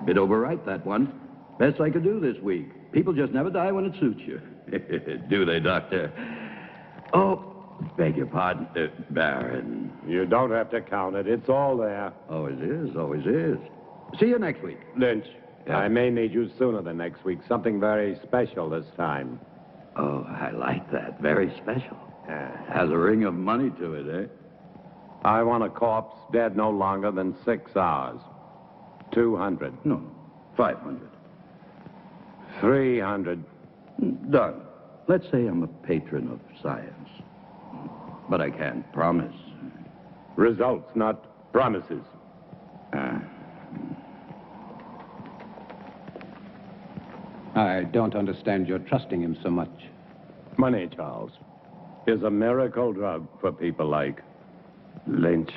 Bit overripe, that one. Best I could do this week. People just never die when it suits you. Do they, Doctor? Oh, beg your pardon, Baron. You don't have to count it. It's all there. Always is, always is. See you next week. Lynch, Yeah. I may need you sooner than next week. Something very special this time. Oh, I like that. Very special. Has a ring of money to it, eh? I want a corpse dead no longer than 6 hours. 200. No, 500. 300. Done. Let's say I'm a patron of science. But I can't promise. Results, not promises. I don't understand your trusting him so much. Money, Charles, is a miracle drug for people like Lynch.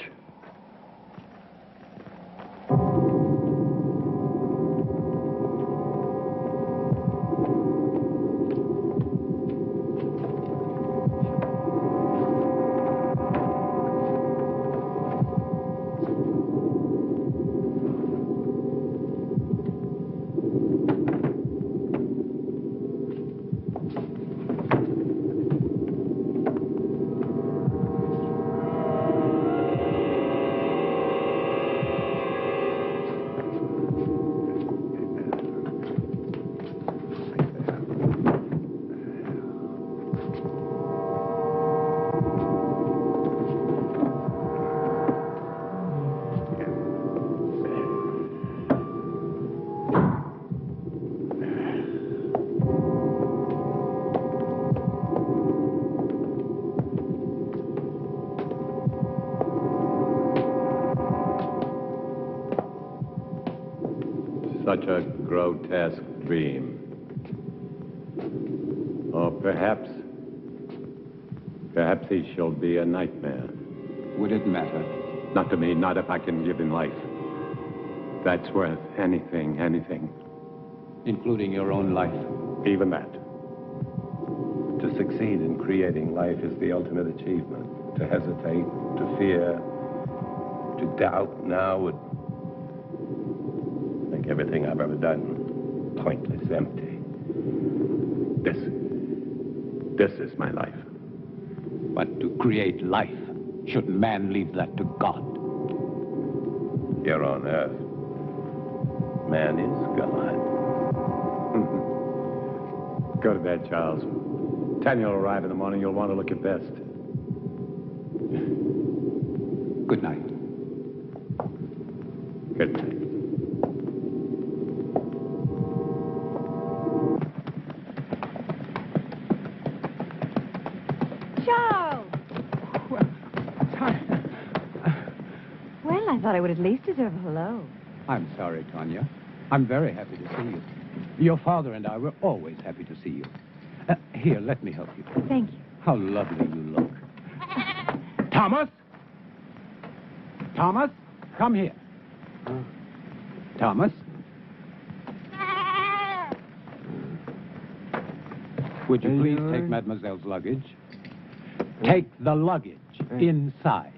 Such a grotesque dream. Or perhaps he shall be a nightmare. Would it matter? Not to me, not if I can give him life. That's worth anything. Including your own life? Even that. To succeed in creating life is the ultimate achievement. To hesitate, to fear, to doubt now would make everything I've ever done pointless, empty. This is my life. But to create life, shouldn't man leave that to God? Here on earth, man is God. Go to bed, Charles. 10 you'll arrive in the morning. You'll want to look your best. Good night. Good night. Charles! Well, I thought I would at least deserve a hello. I'm sorry, Tanya. I'm very happy to see you. Your father and I were always happy to see you. Here, let me help you. Thank you. How lovely you look. Thomas? Thomas, come here. Thomas? Would you please take Mademoiselle's luggage? Take the luggage inside.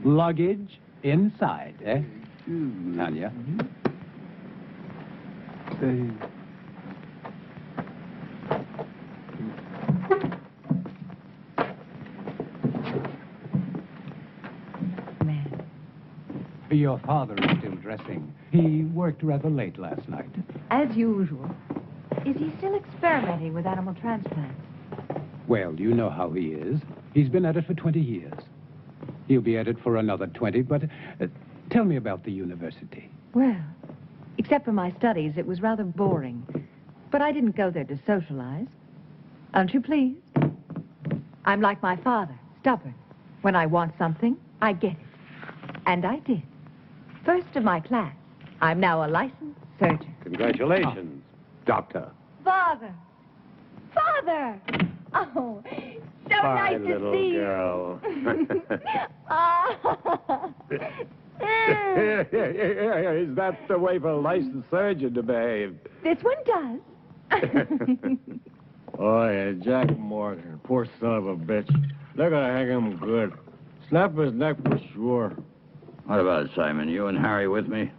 Luggage inside, eh? Tanya? Your father is still dressing. He worked rather late last night. As usual. Is he still experimenting with animal transplants? Well, you know how he is. He's been at it for 20 years. He'll be at it for another 20, but tell me about the university. Well, except for my studies, it was rather boring. But I didn't go there to socialize. Aren't you pleased? I'm like my father, stubborn. When I want something, I get it. And I did. First of my class. I'm now a licensed surgeon. Congratulations, Doctor. Father! Father! Oh, so Bye, nice to little see girl. you. Is that the way for a licensed surgeon to behave? This one does. Oh, yeah, Jack Morgan. Poor son of a bitch. They're gonna hang him good. Snap his neck for sure. What about it, Simon? You and Harry with me?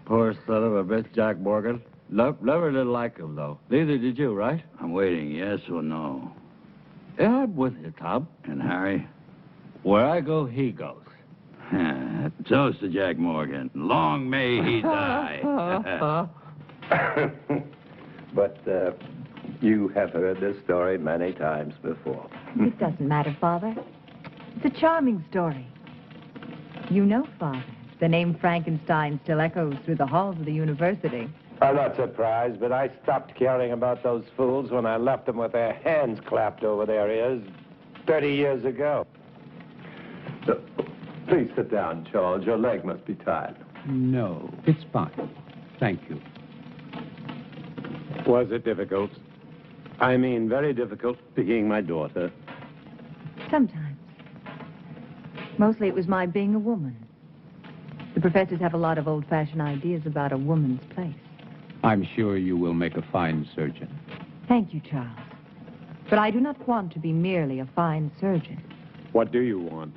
Poor son of a bitch, Jack Morgan. Never did like him, though. Neither did you, right? I'm waiting, yes or no? Yeah, I'm with you, Tom. And Harry? Where I go, he goes. Toast to Jack Morgan. Long may he die. But you have heard this story many times before. It doesn't matter, Father. It's a charming story. You know, Father, the name Frankenstein still echoes through the halls of the university. I'm not surprised, but I stopped caring about those fools when I left them with their hands clapped over their ears 30 years ago. So, please sit down, Charles. Your leg must be tired. No, it's fine. Thank you. Was it difficult? I mean, very difficult being my daughter. Sometimes. Mostly it was my being a woman. The professors have a lot of old-fashioned ideas about a woman's place. I'm sure you will make a fine surgeon. Thank you, Charles. But I do not want to be merely a fine surgeon. What do you want?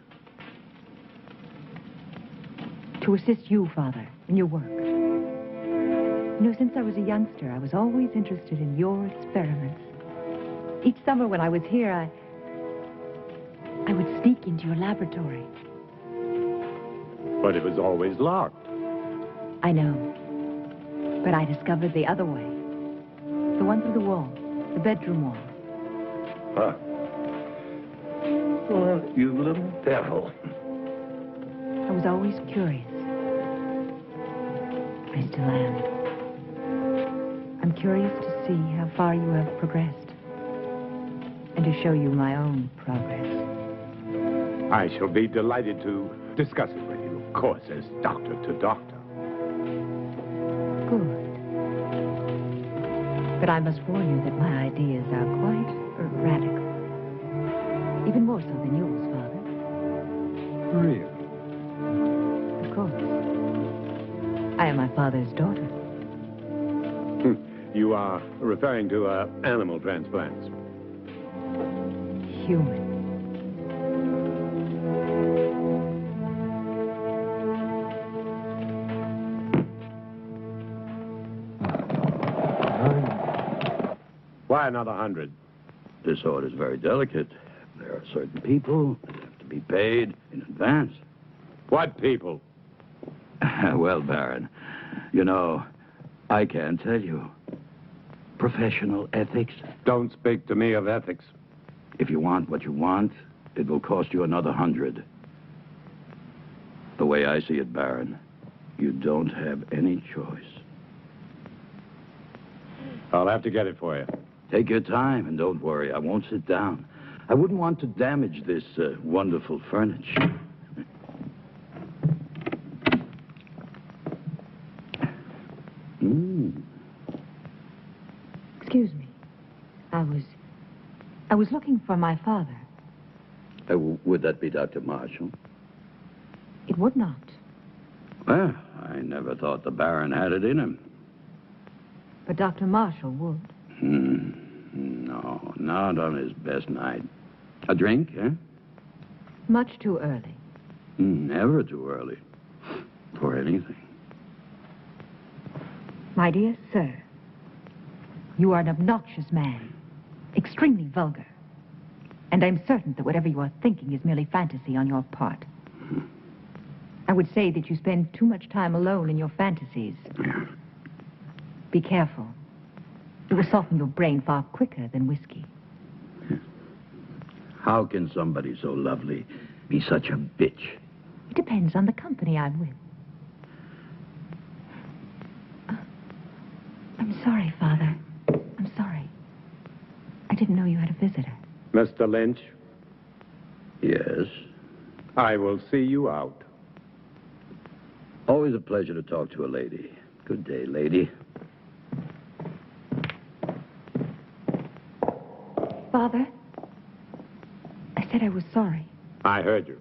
To assist you, Father, in your work. You know, since I was a youngster, I was always interested in your experiments. Each summer when I was here, I would sneak into your laboratory. But it was always locked. I know. But I discovered the other way. The one through the wall. The bedroom wall. Huh. Well, you little devil. I was always curious. I still am. I'm curious to see how far you have progressed. And to show you my own progress. I shall be delighted to discuss it with you, of course, as doctor to doctor. Good. But I must warn you that my ideas are quite radical. Even more so than yours, Father. Really? Of course. I am my father's daughter. You are referring to animal transplants. Human. Why another 100? This order is very delicate. There are certain people that have to be paid in advance. What people? Well, Baron, you know, I can't tell you. Professional ethics. Don't speak to me of ethics. If you want what you want, it will cost you another 100. The way I see it, Baron, you don't have any choice. I'll have to get it for you. Take your time and don't worry. I won't sit down. I wouldn't want to damage this wonderful furniture. Excuse me. I was looking for my father. Would that be Dr. Marshall? It would not. Well, I never thought the Baron had it in him. But Dr. Marshall would. No, not on his best night. A drink, eh? Much too early. Never too early. For anything. My dear sir, you are an obnoxious man. Extremely vulgar. And I'm certain that whatever you are thinking is merely fantasy on your part. I would say that you spend too much time alone in your fantasies. Yeah. Be careful. It will soften your brain far quicker than whiskey. How can somebody so lovely be such a bitch? It depends on the company I'm with. I'm sorry, Father. I'm sorry. I didn't know you had a visitor. Mr. Lynch, Yes. I will see you out. Always a pleasure to talk to a lady. Good day, lady. Father, I said I was sorry. I heard you.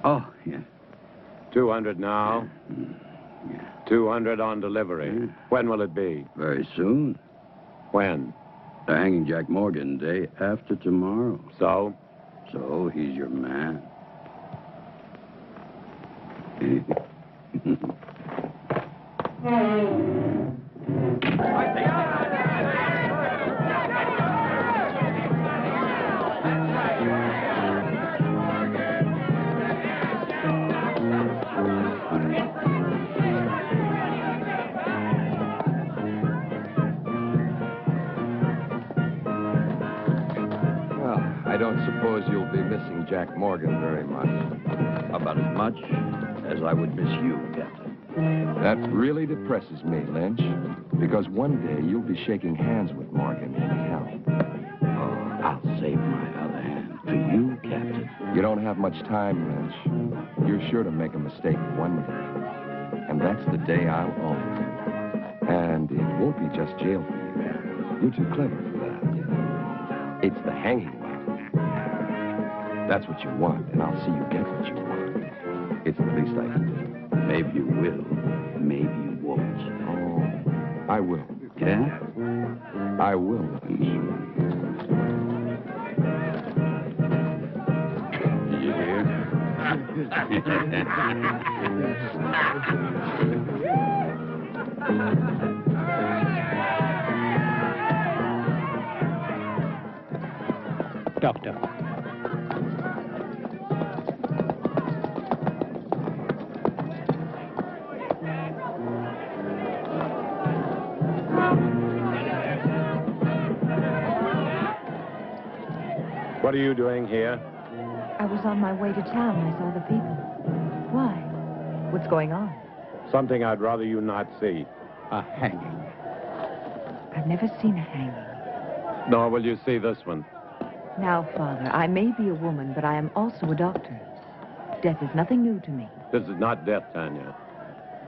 Oh, yeah. 200 now. 200 on delivery. When will it be? Very soon. When? They're hanging Jack Morgan day after tomorrow. So? So he's your man. I don't suppose you'll be missing Jack Morgan very much. About as much as I would miss you, Captain. That really depresses me, Lynch, because one day you'll be shaking hands with Morgan in hell. Oh, I'll save my other hand for you, Captain. You don't have much time, Lynch. You're sure to make a mistake one day. And that's the day I'll own. And it won't be just jail for you. You're too clever for that. It's the hanging. That's what you want, and I'll see you get what you want. It's the least I can do. Maybe you will, maybe you won't. Oh, I will. Yeah? I will. Did you hear? Doctor. What are you doing here? I was on my way to town. I saw the people. Why? What's going on? Something I'd rather you not see. A hanging. I've never seen a hanging. Nor will you see this one. Now, Father, I may be a woman, but I am also a doctor. Death is nothing new to me. This is not death, Tanya.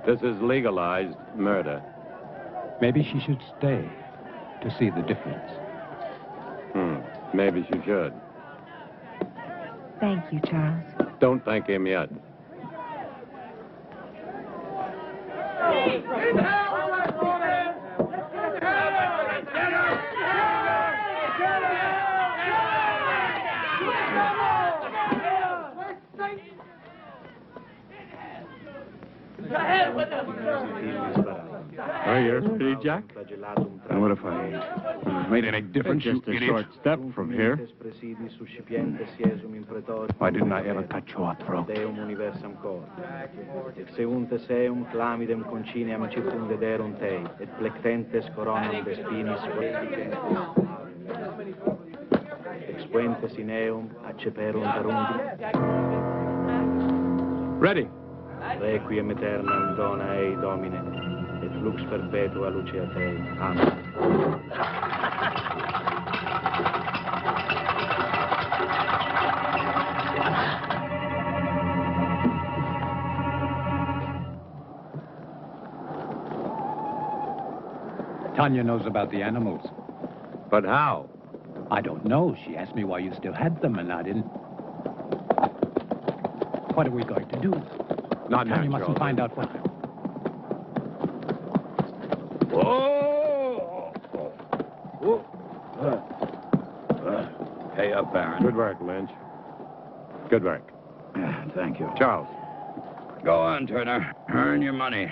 This is legalized murder. Maybe she should stay to see the difference. Maybe she should. Thank you, Charles. Don't thank him yet. Oh, you're pretty, Jack? And what if I made any difference, Just you a idiot? short step from here. Why didn't I ever cut your throat? Seunte seum clamidem conciniam circumdederum tei, et plectentes coronam vespinis expuentes in eum acceperum darundi. Ready. Requiem aeternam dona ei, Domine, et flux perpetua lucea Tei. Amen. Tanya knows about the animals. But how? I don't know. She asked me why you still had them, and I didn't. What are we going to do? Not Tanya now, mustn't Joe. find out what. Pay up, Baron. Good work, Lynch. Good work. Thank you. Charles. Go on, Turner. Earn your money.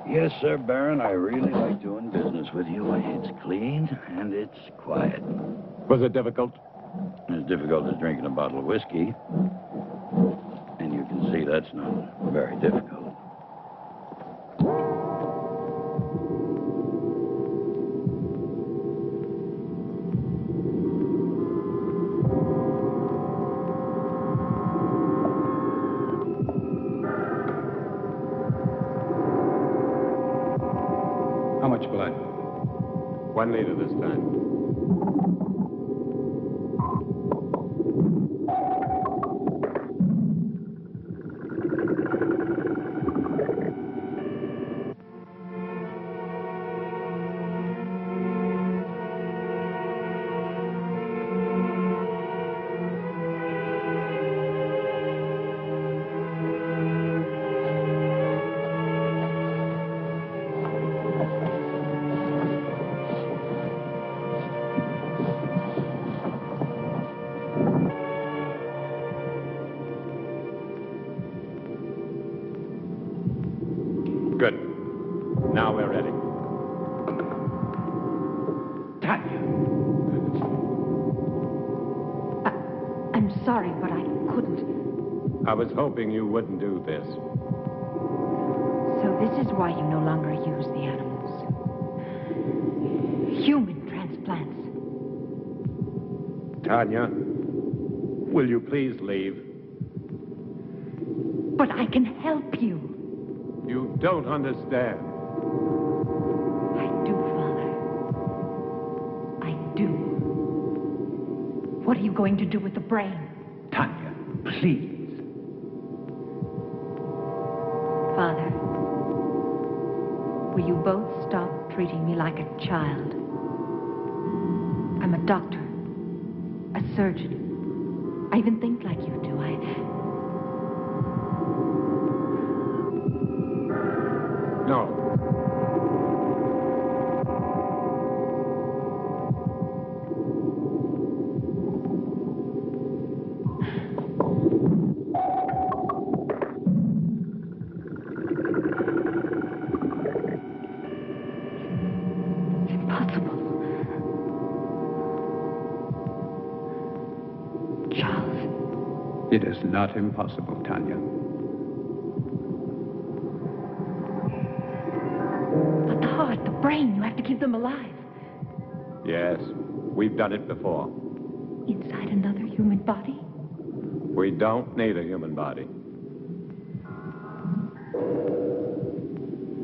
Yes, sir, Baron. I really like doing business with you. It's clean and it's quiet. Was it difficult? As difficult as drinking a bottle of whiskey. And you can see that's not very difficult. How much blood? 1 liter this time. Good. Now we're ready. Tanya. I'm sorry, but I couldn't. I was hoping you wouldn't do this. So this is why you no longer use the animals. Human transplants. Tanya, will you please leave? But I can help you. You don't understand. I do, Father. I do. What are you going to do with the brain? Tanya, please. Father, will you both stop treating me like a child? I'm a doctor, a surgeon. I even think like you do. No. Impossible. Charles. It is not impossible, Tanya. But the heart, the brain, you have to keep them alive. Yes, we've done it before. Inside another human body? We don't need a human body.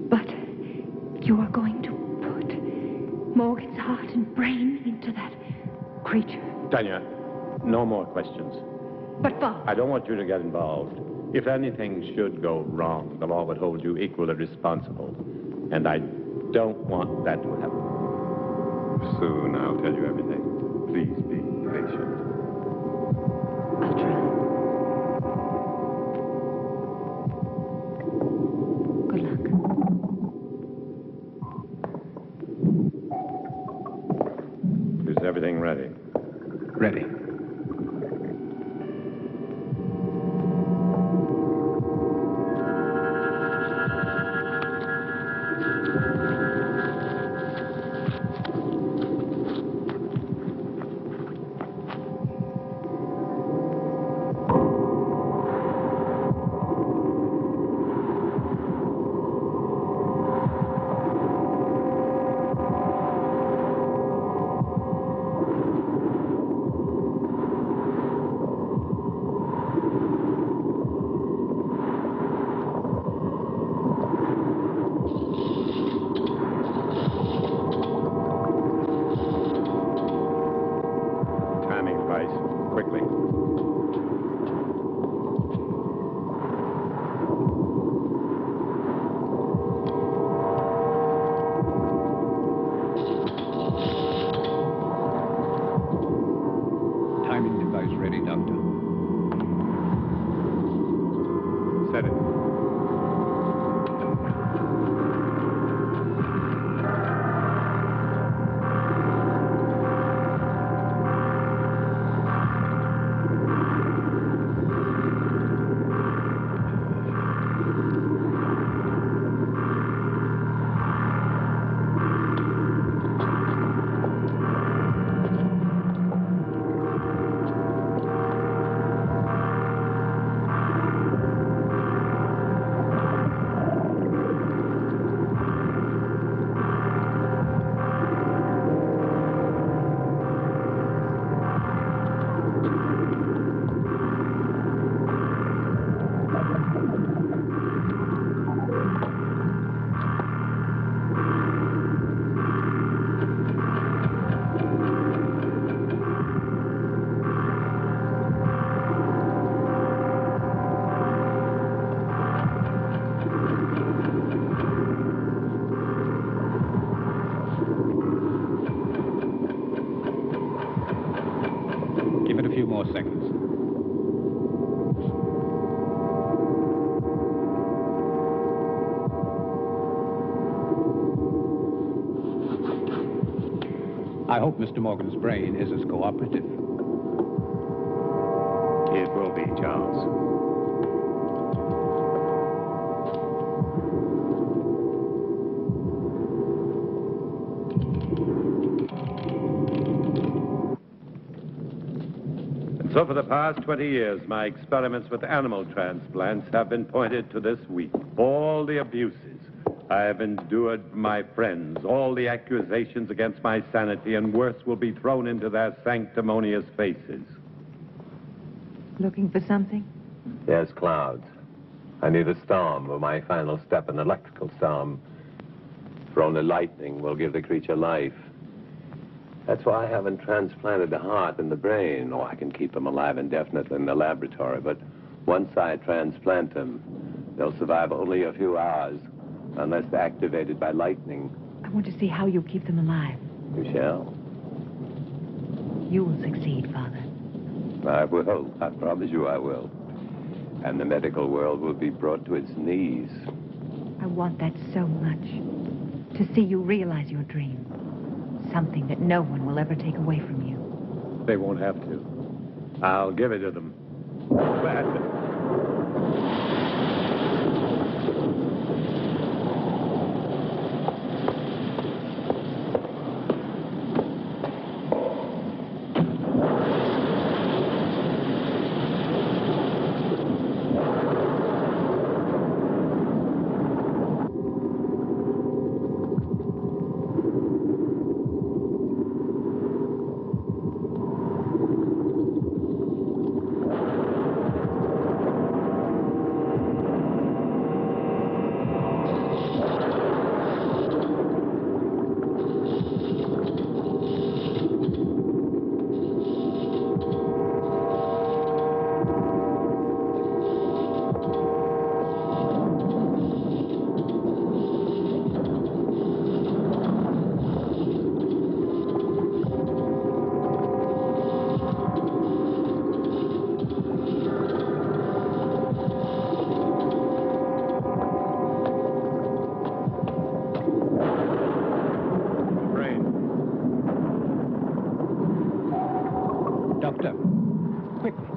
But you are going to put Morgan's heart and brain into that creature. Tanya, no more questions. But Father... I don't want you to get involved. If anything should go wrong, the law would hold you equally responsible. And I don't want that to happen. Soon I'll tell you everything. Please be patient. I'll try. Good luck. Is everything ready? Ready. More seconds. I hope Mr. Morgan's brain is as cooperative. It will be, Charles. So for the past 20 years, my experiments with animal transplants have been pointed to this week. All the abuses I have endured from my friends, all the accusations against my sanity, and worse, will be thrown into their sanctimonious faces. Looking for something? Yes, clouds. I need a storm for my final step, an electrical storm. For only lightning will give the creature life. That's why I haven't transplanted the heart and the brain. Oh, I can keep them alive indefinitely in the laboratory, but once I transplant them, they'll survive only a few hours, unless they're activated by lightning. I want to see how you keep them alive. You shall. You will succeed, Father. I will. I promise you I will. And the medical world will be brought to its knees. I want that so much. To see you realize your dream. Something that no one will ever take away from you. They won't have to. I'll give it to them. Gladly. Doctor, quickly.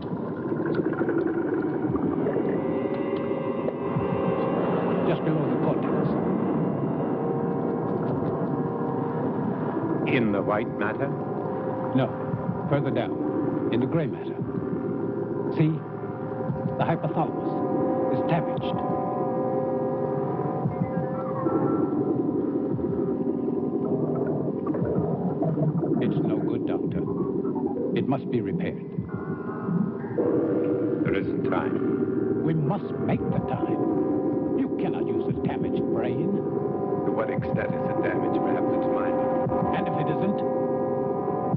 Just below the cortex. In the white matter? No, further down, in the gray matter. See? The hypothalamus is damaged. It's no good, Doctor. It must be repaired. There isn't time. We must make the time. You cannot use a damaged brain. To what extent is it damaged? Perhaps it's minor. And if it isn't,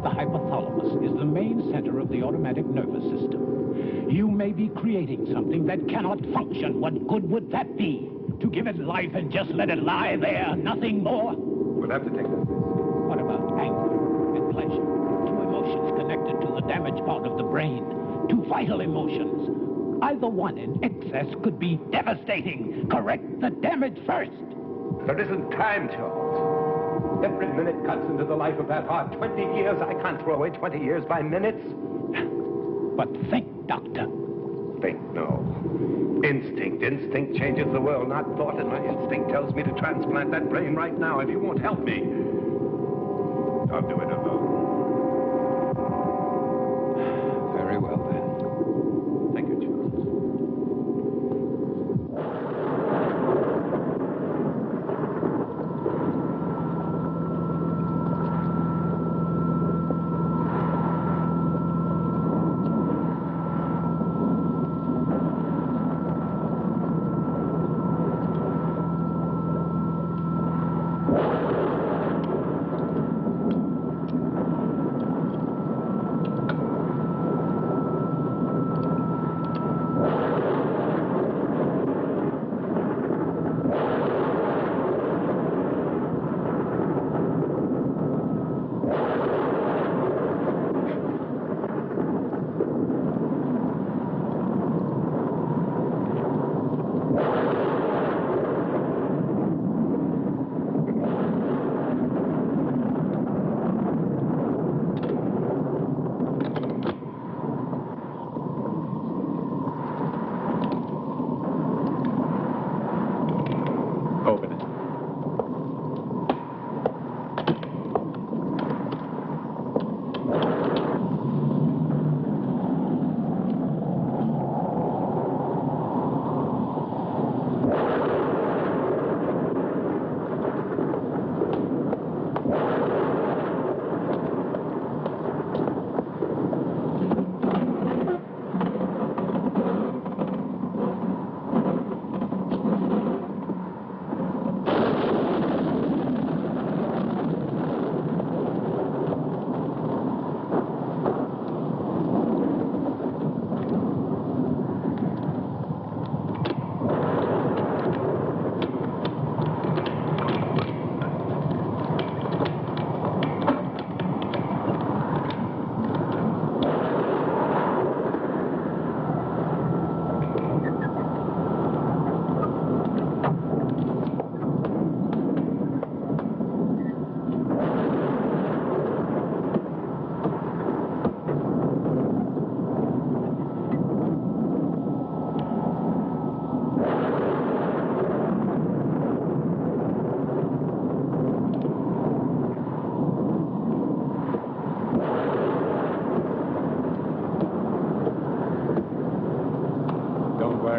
the hypothalamus is the main center of the automatic nervous system. You may be creating something that cannot function. What good would that be? To give it life and just let it lie there, nothing more? We'll have to take this. What about anger and pleasure? Two emotions connected to the damaged part of the brain. Two vital emotions. Either one in excess could be devastating. Correct the damage first. There isn't time, Charles. Every minute cuts into the life of that heart. 20 years. I can't throw away 20 years by minutes. But think, Doctor. Think, no. Instinct. Instinct changes the world, not thought. And my instinct tells me to transplant that brain right now. If you won't help me, I'll do it alone. Very well, then. Thank you, Charles.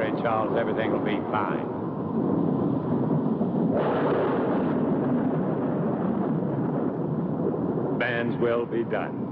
worry, Charles. Everything will be fine. Man's will be done.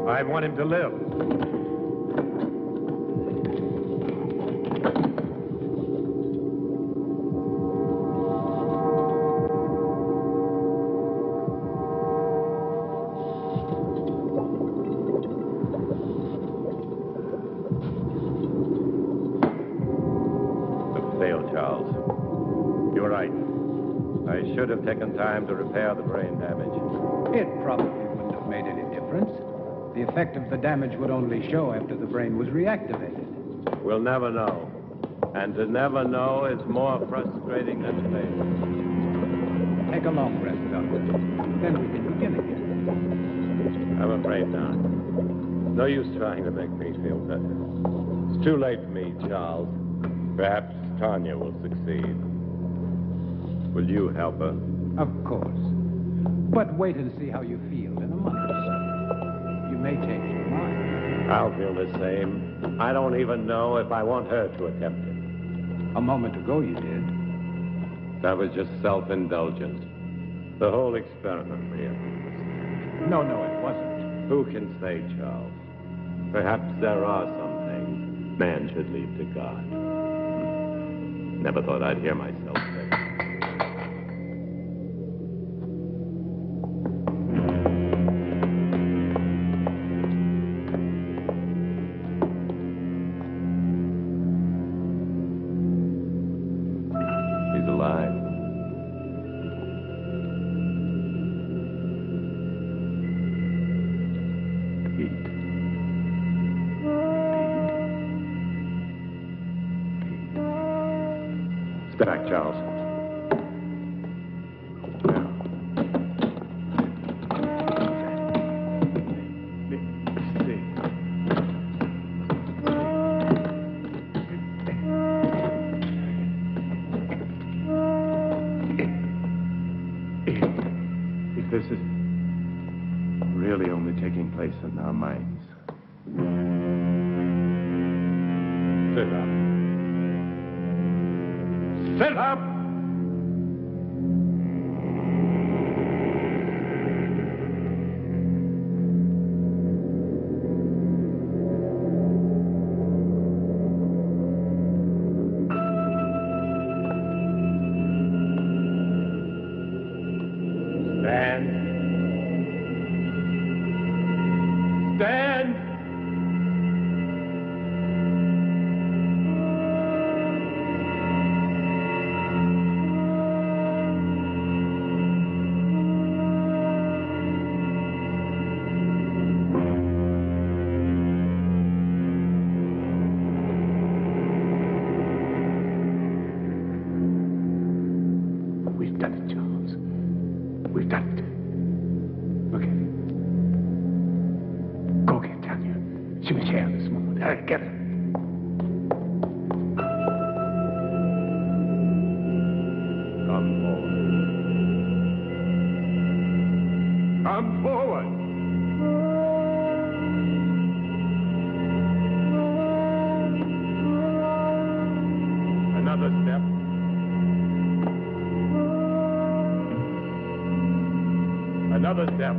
I want him to live. Look, failed, Charles. You're right. I should have taken time to repair the brain damage. It probably wouldn't have made any difference. The effect of the damage would only show after the brain was reactivated. We'll never know. And to never know is more frustrating than failure. Take a long rest, Doctor. Then we can begin again. I'm afraid not. No use trying to make me feel better. It's too late for me, Charles. Perhaps Tanya will succeed. Will you help her? Of course. But wait and see how you feel in a month or so. You may change your mind. I'll feel the same. I don't even know if I want her to attempt it. A moment ago you did. That was just self-indulgence. The whole experiment, really. No, it wasn't. Who can say, Charles? Perhaps there are some things man should leave to God. Never thought I'd hear myself say it. Back, Charles. If this is really only taking place in our minds. Sit up. Sit up! Stand. Stand! Another step.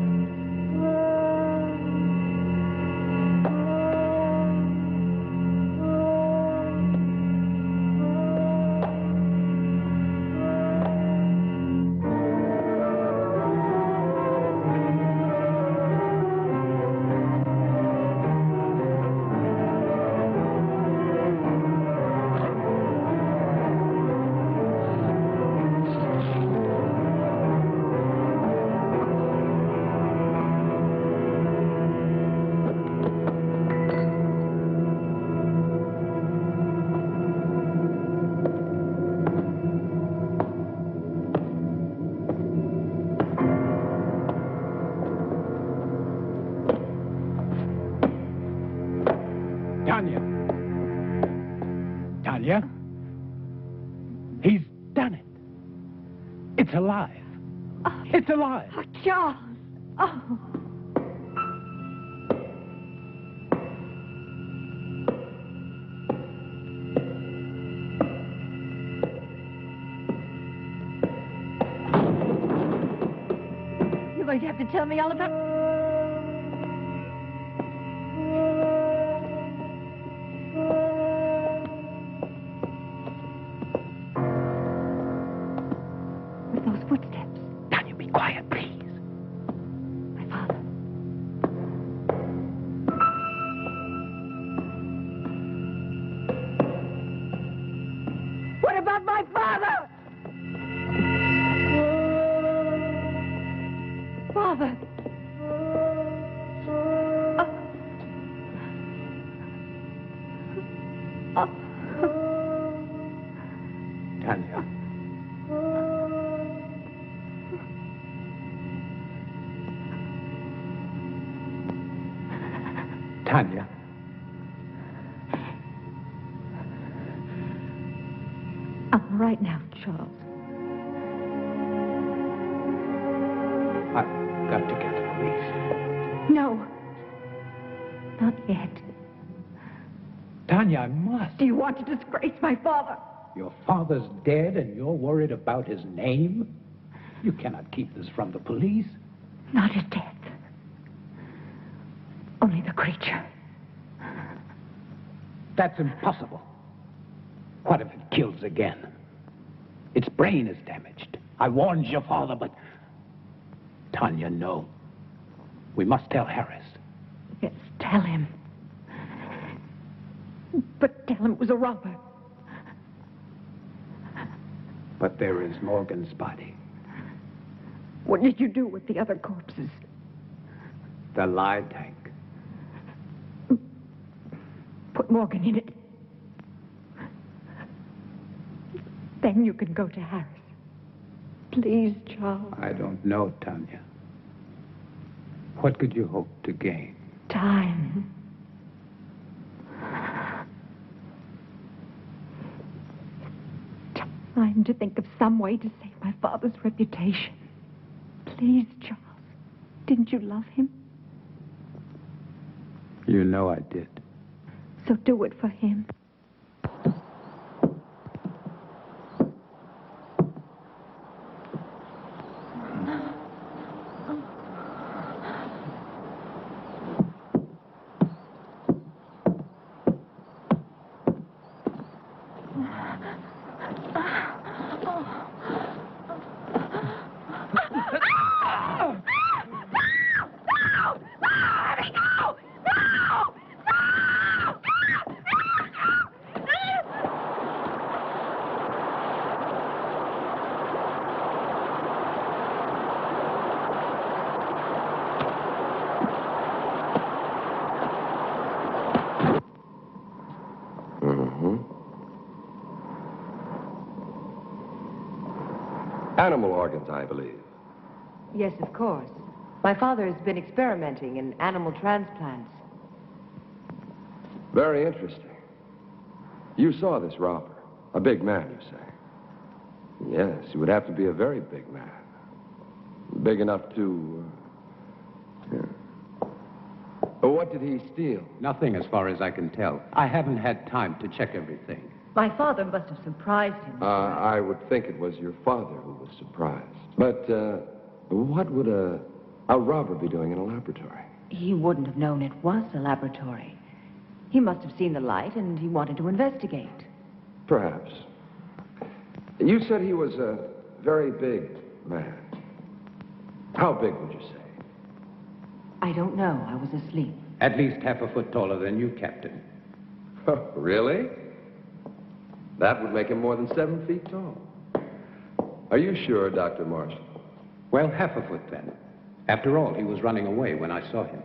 Tanya? He's done it. It's alive. Oh, it's alive. Oh, Charles. Oh. You're going to have to tell me all about... Tanya. I'm all right now, Charles. I've got to get the police. No. Not yet. Tanya, I must. Do you want to disgrace my father? Your father's dead and you're worried about his name? You cannot keep this from the police. Not his death. Only the creature. That's impossible. What if it kills again? Its brain is damaged. I warned your father, but... Tanya, no. We must tell Harris. Yes, tell him. But tell him it was a robber. But there is Morgan's body. What did you do with the other corpses? The lie tank. Put Morgan in it. Then you can go to Harris. Please, Charles. I don't know, Tanya. What could you hope to gain? Time. Time to think of some way to save my father's reputation. Please, Charles. Didn't you love him? You know I did. So do it for him. Animal organs, I believe. Yes, of course. My father has been experimenting in animal transplants. Very interesting. You saw this robber. A big man, you say? Yes, he would have to be a very big man. Big enough to... But what did he steal? Nothing as far as I can tell. I haven't had time to check everything. My father must have surprised him. I would think it was your father who was surprised. But what would a How'd Robert be doing in a laboratory? He wouldn't have known it was a laboratory. He must have seen the light and he wanted to investigate. Perhaps. You said he was a very big man. How big would you say? I don't know. I was asleep. At least half a foot taller than you, Captain. Really? That would make him more than 7 feet tall. Are you sure, Dr. Marshall? Well, half a foot then. After all, he was running away when I saw him.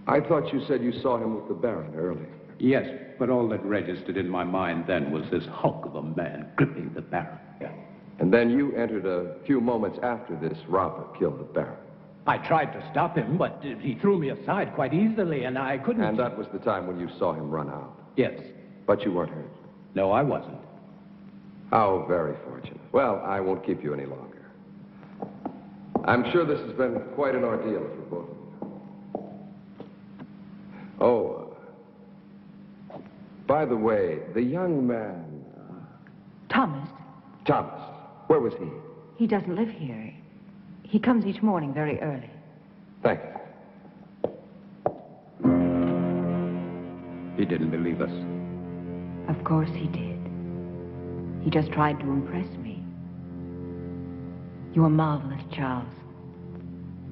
I thought you said you saw him with the Baron earlier. Yes, but all that registered in my mind then was this hulk of a man gripping the Baron. Yeah. And then you entered a few moments after this Robert killed the Baron. I tried to stop him, but he threw me aside quite easily, and I couldn't... And that was the time when you saw him run out? Yes. But you weren't hurt? No, I wasn't. How very fortunate. Well, I won't keep you any longer. I'm sure this has been quite an ordeal for both of you. Oh, by the way, the young man... Thomas. Thomas. Where was he? He doesn't live here. He comes each morning very early. Thank you. He didn't believe us. Of course he did. He just tried to impress me. You are marvelous, Charles.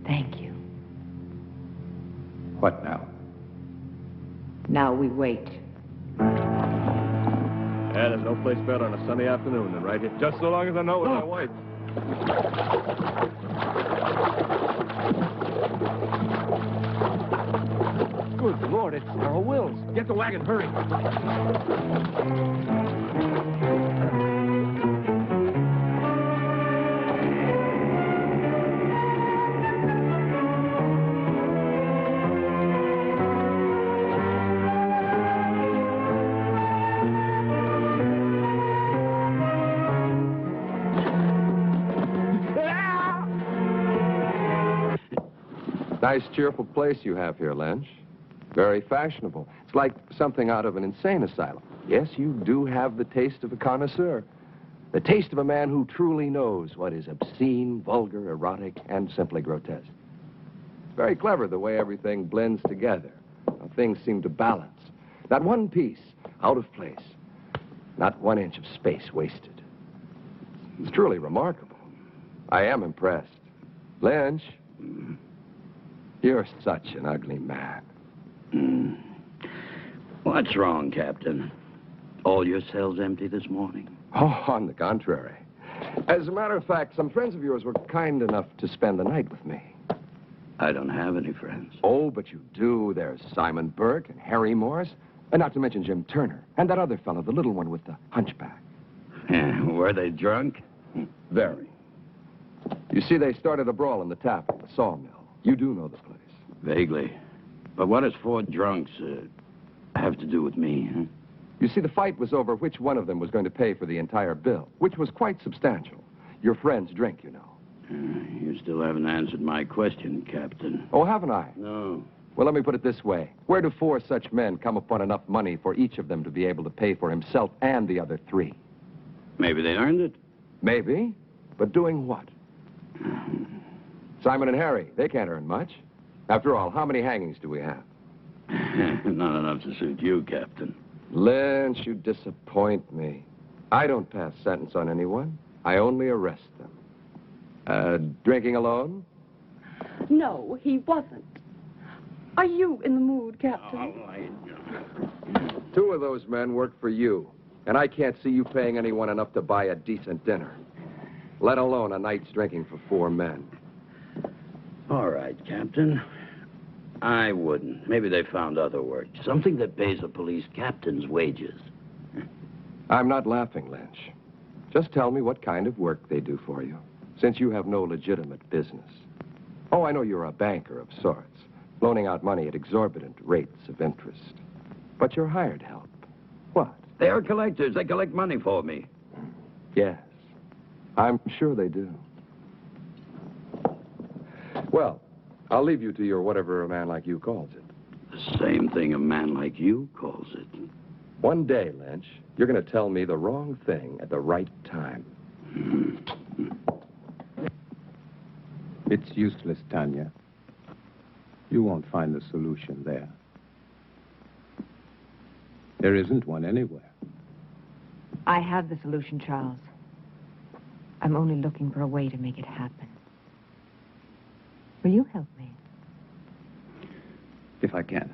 Thank you. What now? Now we wait. Yeah, there's no place better on a sunny afternoon than right here. Just so long as I know it's my wife. Good Lord, it's Sarah Wills. Get the wagon, hurry. Nice, cheerful place you have here, Lynch. Very fashionable. It's like something out of an insane asylum. Yes, you do have the taste of a connoisseur. The taste of a man who truly knows what is obscene, vulgar, erotic, and simply grotesque. It's very clever the way everything blends together. How things seem to balance. Not one piece out of place. Not 1 inch of space wasted. It's truly remarkable. I am impressed. Lynch, you're such an ugly man. What's wrong, Captain? All your cells empty this morning? Oh, on the contrary. As a matter of fact, some friends of yours were kind enough to spend the night with me. I don't have any friends. Oh, but you do. There's Simon Burke and Harry Morris, and not to mention Jim Turner, and that other fellow, the little one with the hunchback. Were they drunk? Very. You see, they started a brawl in the tap at the sawmill. You do know the place. Vaguely. But what does 4 drunks have to do with me, huh? You see, the fight was over which one of them was going to pay for the entire bill, which was quite substantial. Your friend's drink, you know. You still haven't answered my question, Captain. Oh, haven't I? No. Well, let me put it this way. Where do 4 such men come upon enough money for each of them to be able to pay for himself and the other 3? Maybe they earned it. Maybe. But doing what? Simon and Harry, they can't earn much. After all, how many hangings do we have? Not enough to suit you, Captain. Lynch, you disappoint me. I don't pass sentence on anyone. I only arrest them. Drinking alone? No, he wasn't. Are you in the mood, Captain? 2 of those men work for you, and I can't see you paying anyone enough to buy a decent dinner, let alone a night's drinking for 4 men. All right, Captain. I wouldn't. Maybe they found other work. Something that pays a police captain's wages. I'm not laughing, Lynch. Just tell me what kind of work they do for you, since you have no legitimate business. Oh, I know you're a banker of sorts, loaning out money at exorbitant rates of interest. But you're hired help. What? They are collectors. They collect money for me. Yes, I'm sure they do. Well, I'll leave you to your whatever a man like you calls it. The same thing a man like you calls it. One day, Lynch, you're going to tell me the wrong thing at the right time. It's useless, Tanya. You won't find the solution there. There isn't one anywhere. I have the solution, Charles. I'm only looking for a way to make it happen. Will you help me? If I can.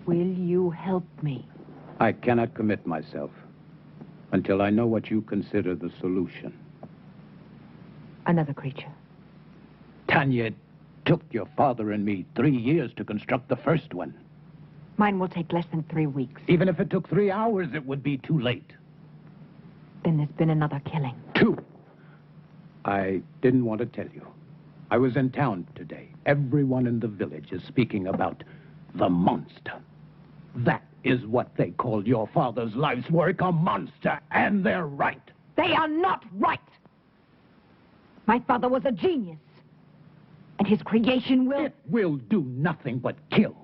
Will you help me? I cannot commit myself until I know what you consider the solution. Another creature. Tanya, it took your father and me 3 years to construct the first one. Mine will take less than 3 weeks. Even if it took 3 hours, it would be too late. Then there's been another killing. 2. I didn't want to tell you. I was in town today. Everyone in the village is speaking about the monster. That is what they called your father's life's work, a monster, and they're right. They are not right! My father was a genius. And his creation will... It will do nothing but kill.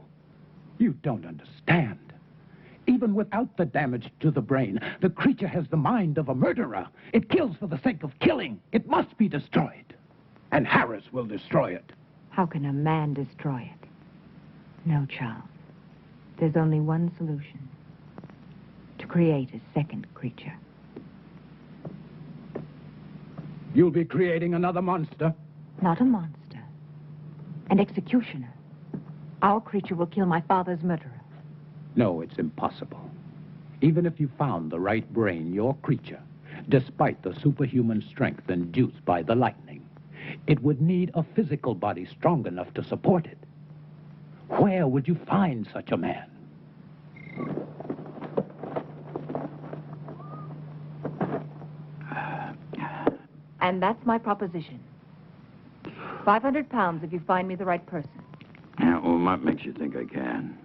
You don't understand. Even without the damage to the brain, the creature has the mind of a murderer. It kills for the sake of killing. It must be destroyed. And Harris will destroy it. How can a man destroy it? No, Charles. There's only one solution. To create a second creature. You'll be creating another monster? Not a monster. An executioner. Our creature will kill my father's murderer. No, it's impossible. Even if you found the right brain, your creature, despite the superhuman strength induced by the lightning, it would need a physical body strong enough to support it. Where would you find such a man? And that's my proposition. 500 pounds if you find me the right person. Yeah, well, what makes you think I can?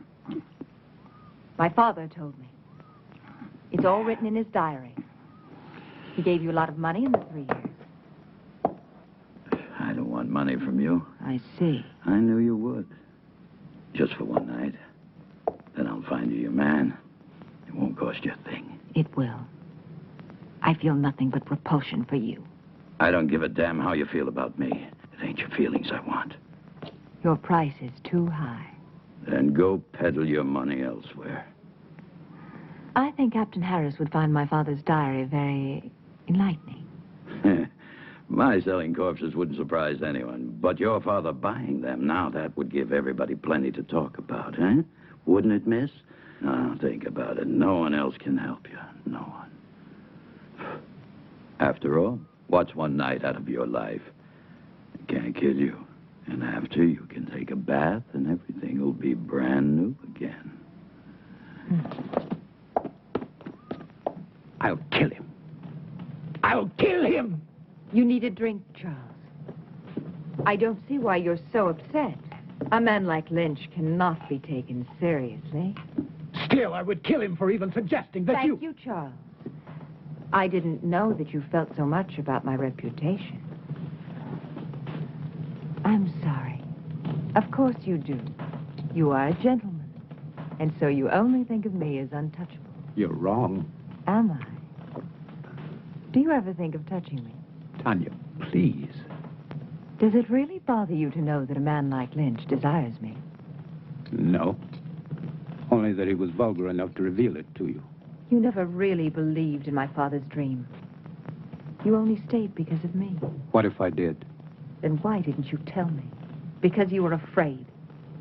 My father told me. It's all written in his diary. He gave you a lot of money in the 3 years. I don't want money from you. I see. I knew you would. Just for one night. Then I'll find you your man. It won't cost you a thing. It will. I feel nothing but repulsion for you. I don't give a damn how you feel about me. It ain't your feelings I want. Your price is too high. Then go peddle your money elsewhere. I think Captain Harris would find my father's diary very enlightening. My selling corpses wouldn't surprise anyone. But your father buying them, now that would give everybody plenty to talk about, eh? Wouldn't it, miss? Now, think about it. No one else can help you. No one. After all, what's one night out of your life? It can't kill you. And after, you can take a bath and everything will be brand new again. I'll kill him. I'll kill him! You need a drink, Charles. I don't see why you're so upset. A man like Lynch cannot be taken seriously. Still, I would kill him for even suggesting that Thank you, Charles. I didn't know that you felt so much about my reputation. I'm sorry. Of course you do. You are a gentleman. And so you only think of me as untouchable. You're wrong. Am I? Do you ever think of touching me? Tanya, please. Does it really bother you to know that a man like Lynch desires me? No. Only that he was vulgar enough to reveal it to you. You never really believed in my father's dream. You only stayed because of me. What if I did? Then why didn't you tell me? Because you were afraid.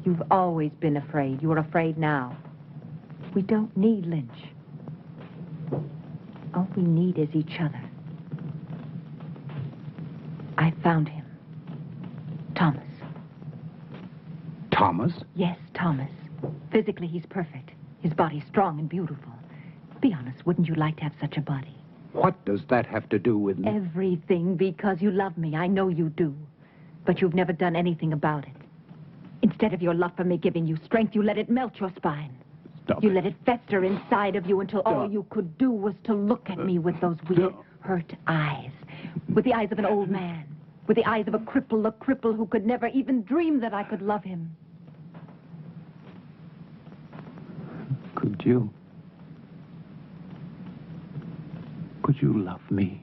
You've always been afraid. You are afraid now. We don't need Lynch. All we need is each other. I found him. Thomas. Thomas? Yes, Thomas. Physically, he's perfect. His body's strong and beautiful. Be honest, wouldn't you like to have such a body? What does that have to do with me? Everything, because you love me. I know you do. But you've never done anything about it. Instead of your love for me giving you strength, you let it melt your spine. Stop You it. let it fester inside of you until all you could do was to look at me with those weird, hurt eyes. With the eyes of an old man. With the eyes of a cripple who could never even dream that I could love him. Could you? Could you love me?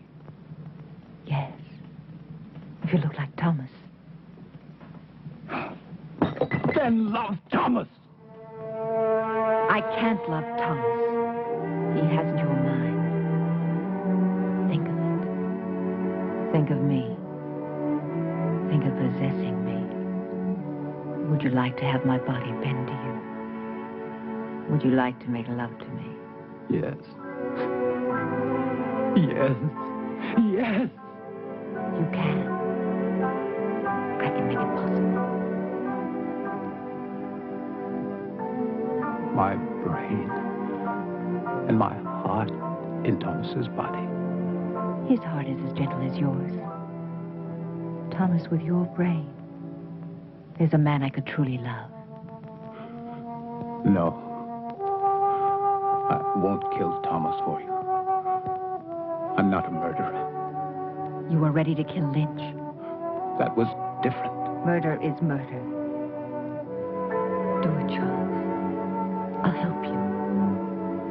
If you look like Thomas. Then love Thomas. I can't love Thomas. He hasn't your mind. Think of it. Think of me. Think of possessing me. Would you like to have my body bend to you? Would you like to make love to me? Yes. Yes. Yes. You can. I can make it possible. My brain and my heart in Thomas's body. His heart is as gentle as yours. Thomas, with your brain, is a man I could truly love. No. I won't kill Thomas for you. I'm not a murderer. You were ready to kill Lynch. That was different. Murder is murder. Do it, Charles. I'll help you.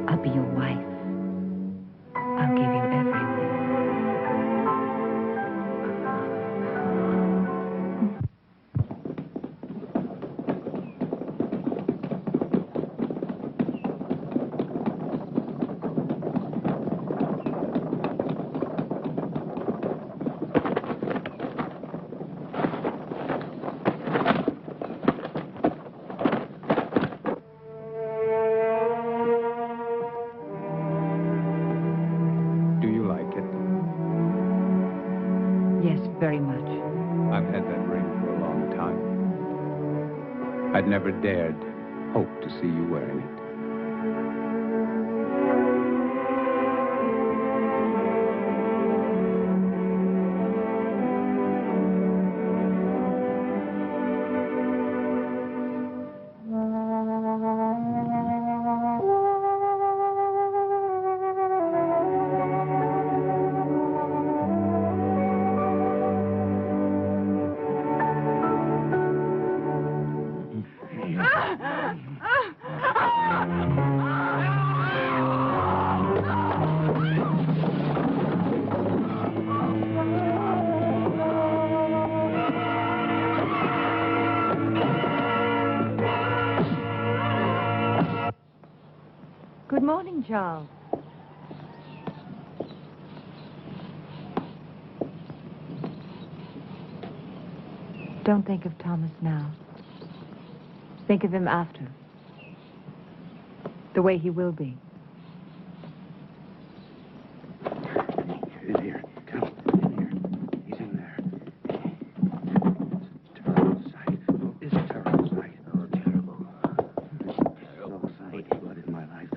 I'll be your wife. I'll give you everything. Very much. I've had that ring for a long time. I'd never dared hope to see you wearing it. Good morning, Charles. Don't think of Thomas now. Think of him after. The way he will be. In here. Come. In here. He's in there. It's a terrible sight. It's a terrible sight. Oh, terrible. Terrible sight. Blood in my life.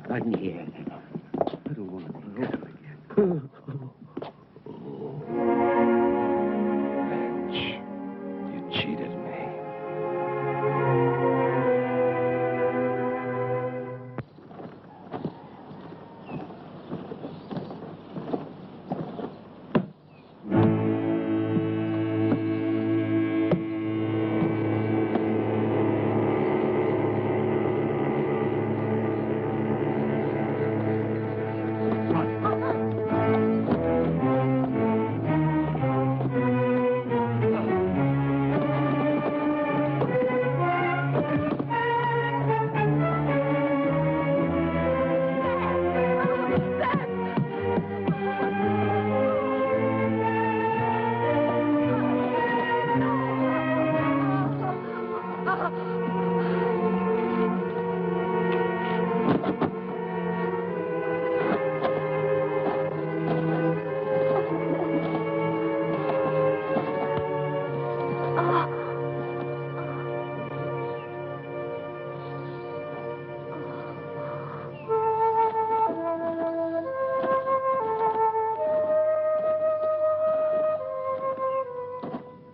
Blood in the air. Little woman. Come again. Lynch. You cheated me.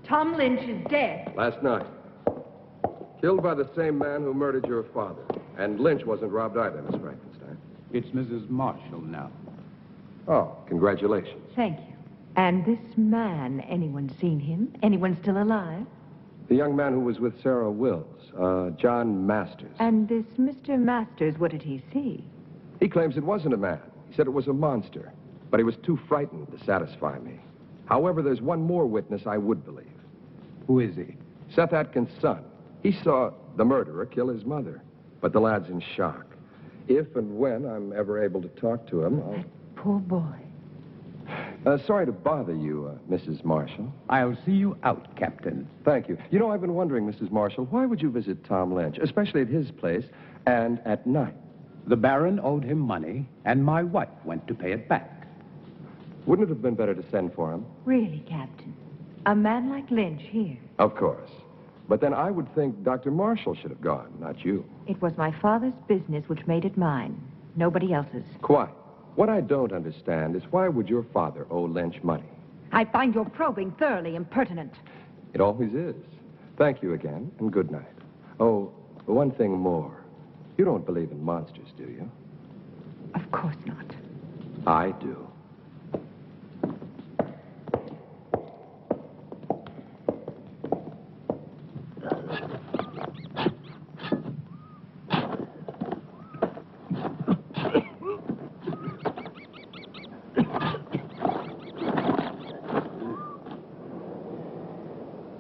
Tom Lynch is dead. Last night. Killed by the same man who murdered your father. And Lynch wasn't robbed either, Miss Frankenstein. It's Mrs. Marshall now. Oh, congratulations. Thank you. And this man, anyone seen him? Anyone still alive? The young man who was with Sarah Wills, John Masters. And this Mr. Masters, what did he see? He claims it wasn't a man. He said it was a monster. But he was too frightened to satisfy me. However, there's one more witness I would believe. Who is he? Seth Atkins' son. He saw the murderer kill his mother. But the lad's in shock. If and when I'm ever able to talk to him, I'll... Poor boy. Sorry to bother you, Mrs. Marshall. I'll see you out, Captain. Thank you. You know, I've been wondering, Mrs. Marshall, why would you visit Tom Lynch, especially at his place, and at night? The Baron owed him money, and my wife went to pay it back. Wouldn't it have been better to send for him? Really, Captain? A man like Lynch here? Of course. But then I would think Dr. Marshall should have gone, not you. It was my father's business which made it mine. Nobody else's. Quite. What I don't understand is why would your father owe Lynch money? I find your probing thoroughly impertinent. It always is. Thank you again, and good night. Oh, one thing more. You don't believe in monsters, do you? Of course not. I do.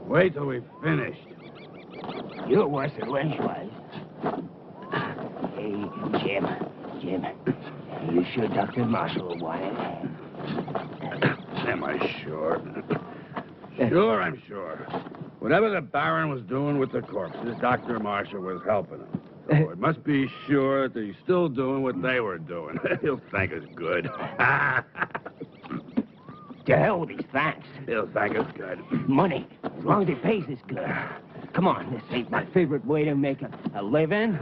Wait till we've finished. You're worse than Lynch was. Hey, Jim, you sure Dr. Marshall will want it? Am I sure? Sure, I'm sure. Whatever the Baron was doing with the corpses, Dr. Marshall was helping him. So it must be sure that he's still doing what they were doing. He'll thank us good. To hell with these thanks. He'll thank us good. Money, as long as he pays us good. Come on, this ain't my favorite way to make a living.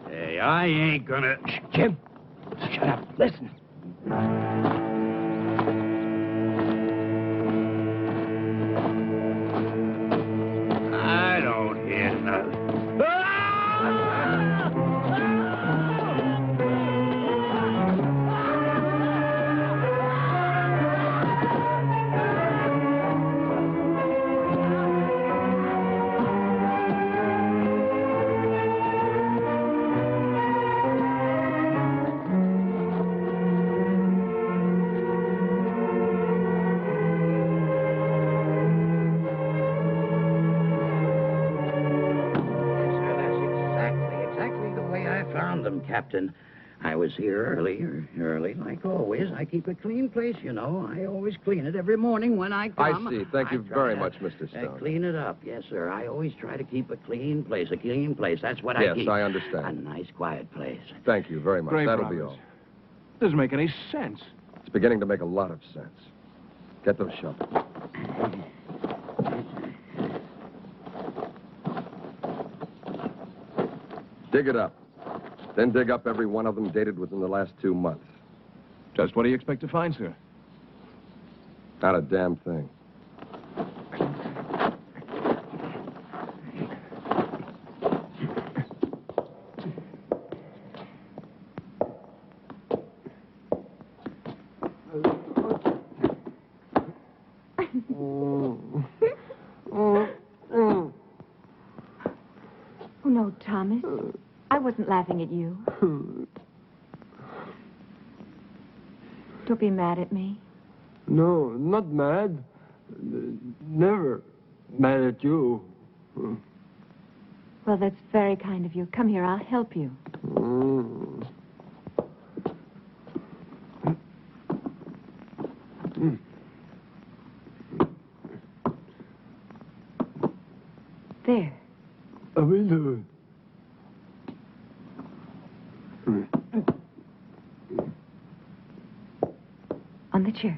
Hey, I ain't gonna... Shh, Jim, shut up. Listen. I don't hear nothing. Captain, I was here early, like always. I keep a clean place, you know. I always clean it every morning when I come. I see. Thank you very much, Mr. Stone. Clean it up, yes, sir. I always try to keep a clean place, That's what I keep. Yes, I understand. A nice, quiet place. Thank you very much. Great That'll promise. be all. Doesn't make any sense. It's beginning to make a lot of sense. Get those shovels. Dig it up. Then dig up every one of them dated within the last 2 months. Just what do you expect to find, sir? Not a damn thing. Oh, no, Thomas. I wasn't laughing at you. Don't be mad at me. No, not mad. Never mad at you. Well, that's very kind of you. Come here, I'll help you. There. I will do it. On the chair.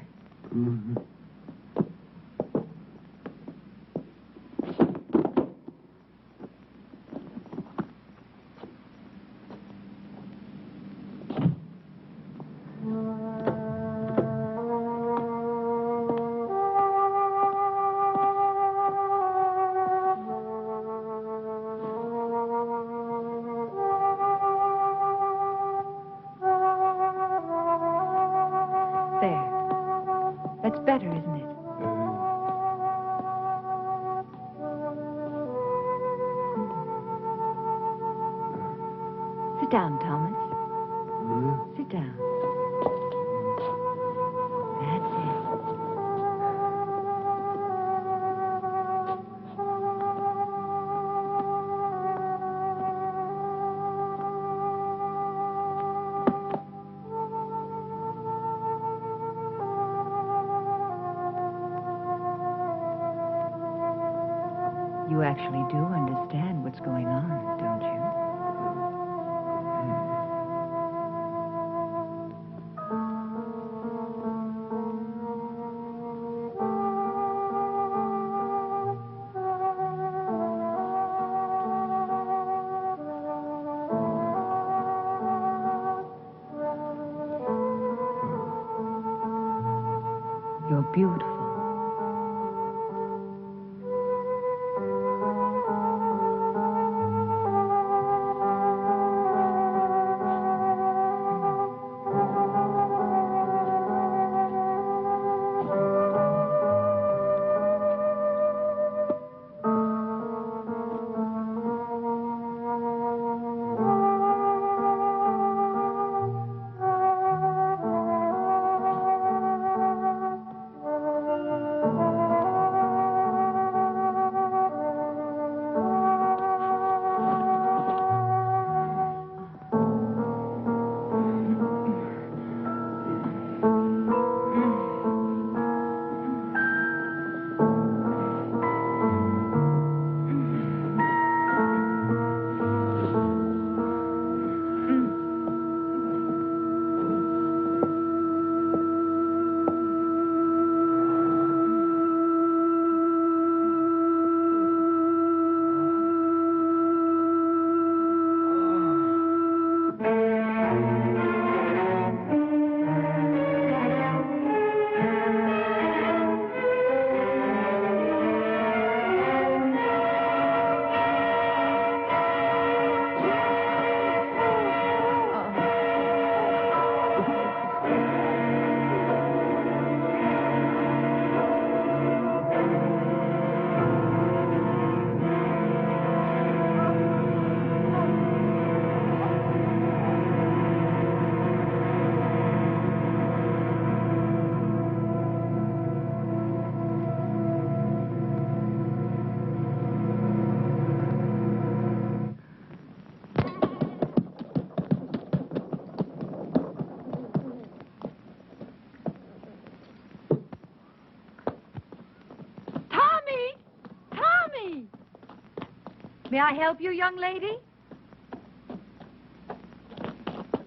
That's better, isn't it? Sit down, Thomas. Sit down. That's it. actually do understand what's going on, don't you? You're beautiful. May I help you, young lady?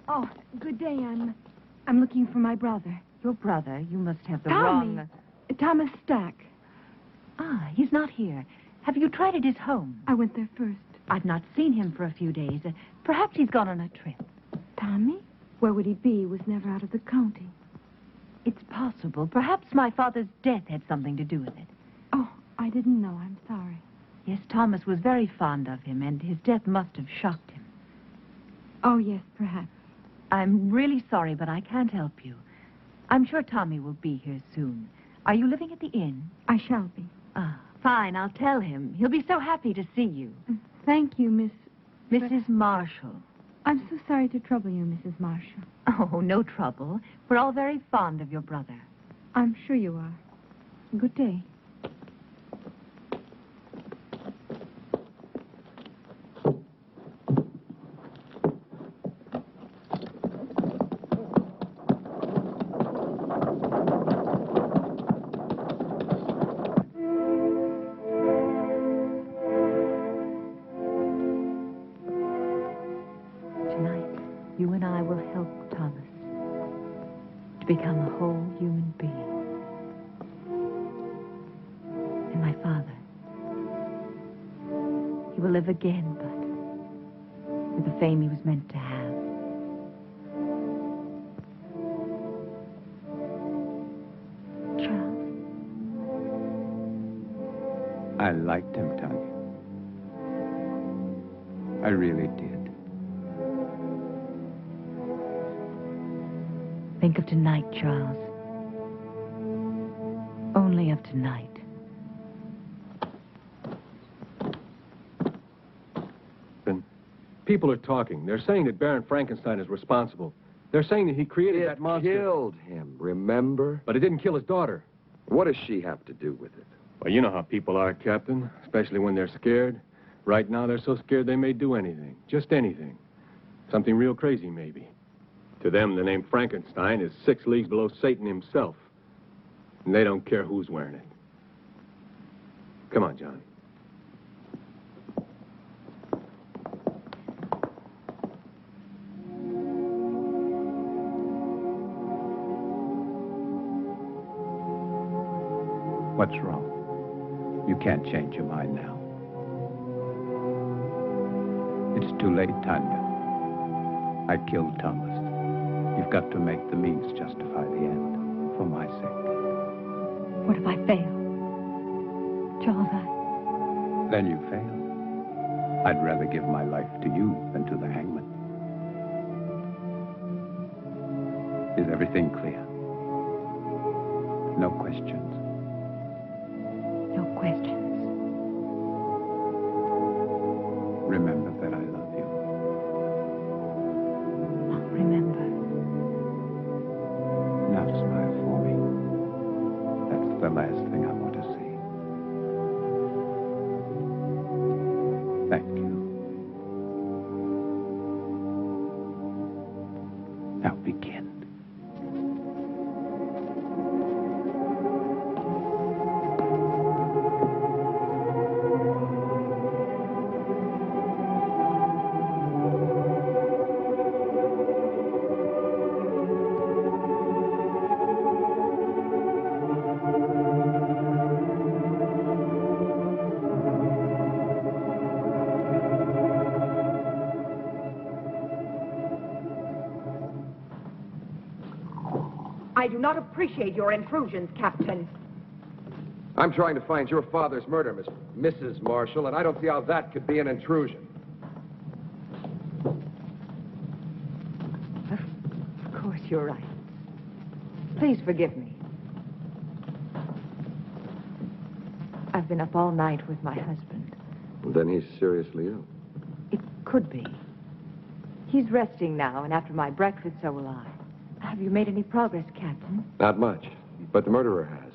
Oh, good day. I'm looking for my brother. Your brother? You must have the Tommy. wrong... Thomas Stack. Ah, he's not here. Have you tried at his home? I went there first. I've not seen him for a few days. Perhaps he's gone on a trip. Tommy? Where would he be? He was never out of the county. It's possible. Perhaps my father's death had something to do with it. Oh, I didn't know. I'm sorry. Yes, Thomas was very fond of him, and his death must have shocked him. Oh, yes, perhaps. I'm really sorry, but I can't help you. I'm sure Tommy will be here soon. Are you living at the inn? I shall be. Ah, fine. I'll tell him. He'll be so happy to see you. Thank you, Mrs. Marshall. I'm so sorry to trouble you, Mrs. Marshall. Oh, no trouble. We're all very fond of your brother. I'm sure you are. Good day. You and I will help Thomas to become a whole human being. And my father, he will live again, but with the fame he was meant to have. Charles? I liked him, Tanya. I really did. Think of tonight, Charles. Only of tonight. People are talking. They're saying that Baron Frankenstein is responsible. They're saying that he created that monster. It killed him, remember? But it didn't kill his daughter. What does she have to do with it? Well, you know how people are, Captain, especially when they're scared. Right now, they're so scared they may do anything. Just anything. Something real crazy, maybe. To them, the name Frankenstein is 6 leagues below Satan himself. And they don't care who's wearing it. Come on, John. What's wrong? You can't change your mind now. It's too late, Tanya. I killed Thomas. You've got to make the means justify the end, for my sake. What if I fail? Charles, Then you fail. I'd rather give my life to you than to the hangman. Is everything clear? No questions? No questions. Remember that I love you. I'll remember. Now smile for me. That's the last thing I want to see. Thank you. Now begin. I do not appreciate your intrusions, Captain. I'm trying to find your father's murder, Mrs. Marshall, and I don't see how that could be an intrusion. Of course, you're right. Please forgive me. I've been up all night with my husband. Then he's seriously ill. It could be. He's resting now, and after my breakfast, so will I. Have you made any progress, Captain? Not much, but the murderer has.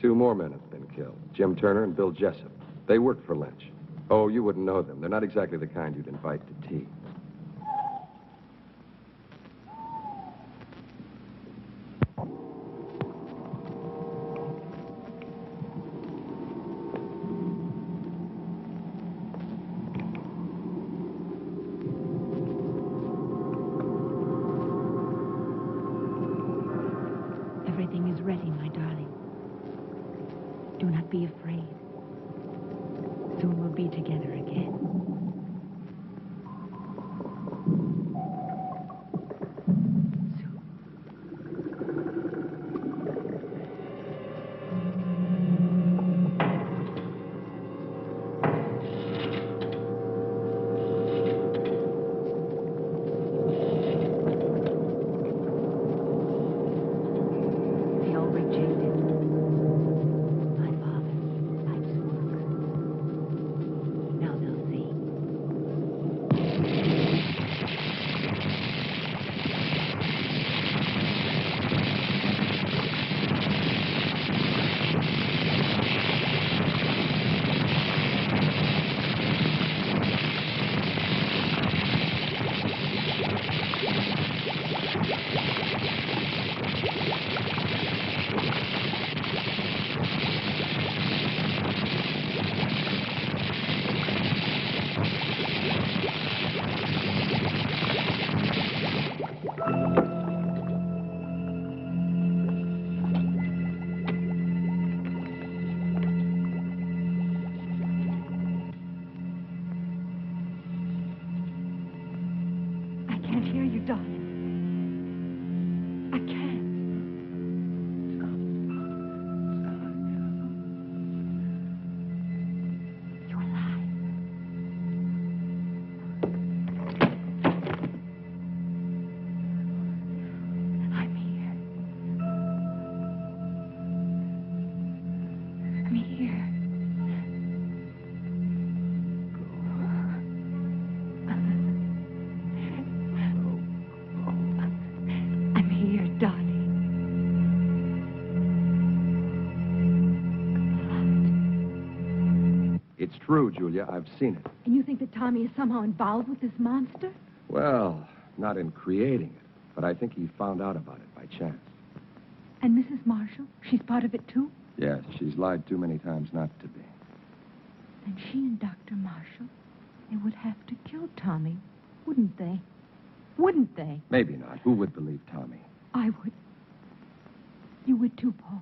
2 more men have been killed, Jim Turner and Bill Jessup. They worked for Lynch. Oh, you wouldn't know them. They're not exactly the kind you'd invite to tea. Everything is ready, my darling. Do not be afraid. Soon we'll be together again. They all rejected my father, life's work. Now they'll see. I can't hear you, darling. I can't. You're alive. I'm here. I'm here. I'm here, darling. It's true, Julia. I've seen it. And you think that Tommy is somehow involved with this monster? Well, not in creating it, but I think he found out about it by chance. And Mrs. Marshall? She's part of it, too? Yes, she's lied too many times not to be. Then she and Dr. Marshall, they would have to kill Tommy, wouldn't they? Wouldn't they? Maybe not. Who would believe Tommy? I would. You would, too, Paul.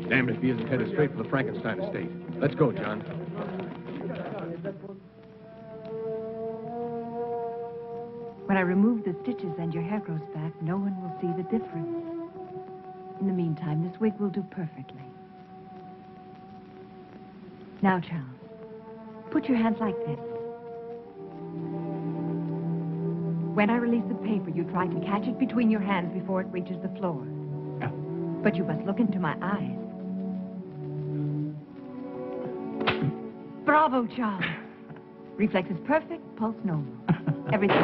Damned if he isn't headed straight for the Frankenstein estate. Let's go, John. When I remove the stitches and your hair grows back, no one will see the difference. In the meantime, this wig will do perfectly. Now, Charles, put your hands like this. When I release the paper, you try to catch it between your hands before it reaches the floor. But you must look into my eyes. Bravo, Charles. Reflex is perfect, pulse normal. Everything.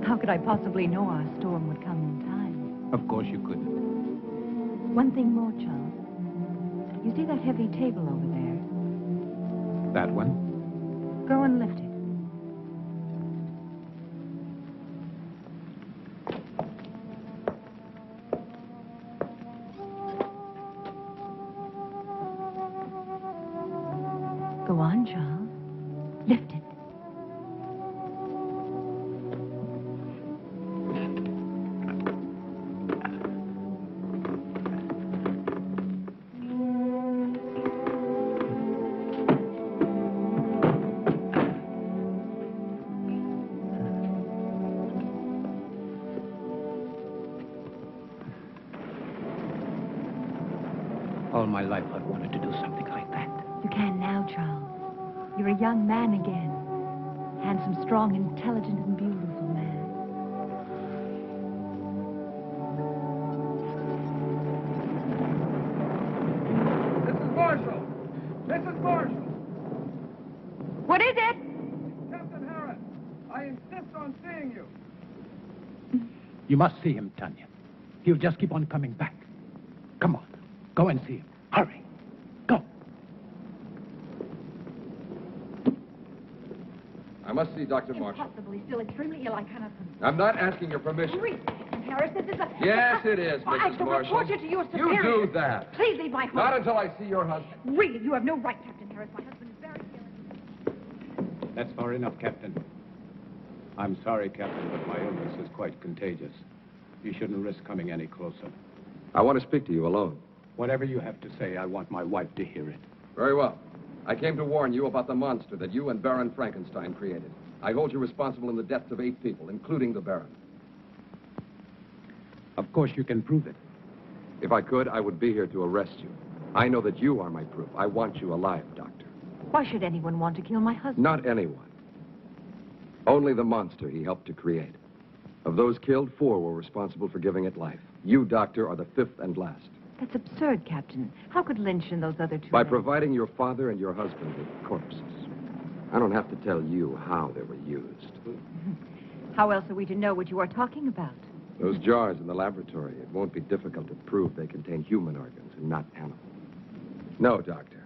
How could I possibly know our storm would come in time? Of course you couldn't. One thing more, Charles. You see that heavy table over there? That one? Go and lift it. Go on, Charles. Lift it. All my life I've wanted to do something like that. You can now, Charles. You're a young man again. Handsome, strong, intelligent, and beautiful man. Mrs. Marshall! Mrs. Marshall! What is it? Captain Harris, I insist on seeing you. You must see him, Tanya. He'll just keep on coming back. Come on. Go and see him. Hurry. Go. I must see Dr. Marshall. Impossible. He's still extremely ill. I cannot. I'm not asking your permission. Really, Captain Harris, this is a... Yes, it is, I Mrs. shall Marshall. report you to your superior. You do that. Please leave my home. Not until I see your husband. Really, you have no right, Captain Harris. My husband is very ill. That's far enough, Captain. I'm sorry, Captain, but my illness is quite contagious. You shouldn't risk coming any closer. I want to speak to you alone. Whatever you have to say, I want my wife to hear it. Very well. I came to warn you about the monster that you and Baron Frankenstein created. I hold you responsible in the deaths of 8 people, including the Baron. Of course, you can prove it. If I could, I would be here to arrest you. I know that you are my proof. I want you alive, Doctor. Why should anyone want to kill my husband? Not anyone. Only the monster he helped to create. Of those killed, 4 were responsible for giving it life. You, Doctor, are the 5th and last. That's absurd, Captain. How could Lynch and those other 2 By men... providing your father and your husband with corpses. I don't have to tell you how they were used. How else are we to know what you are talking about? Those jars in the laboratory, it won't be difficult to prove they contain human organs and not animal. No, Doctor.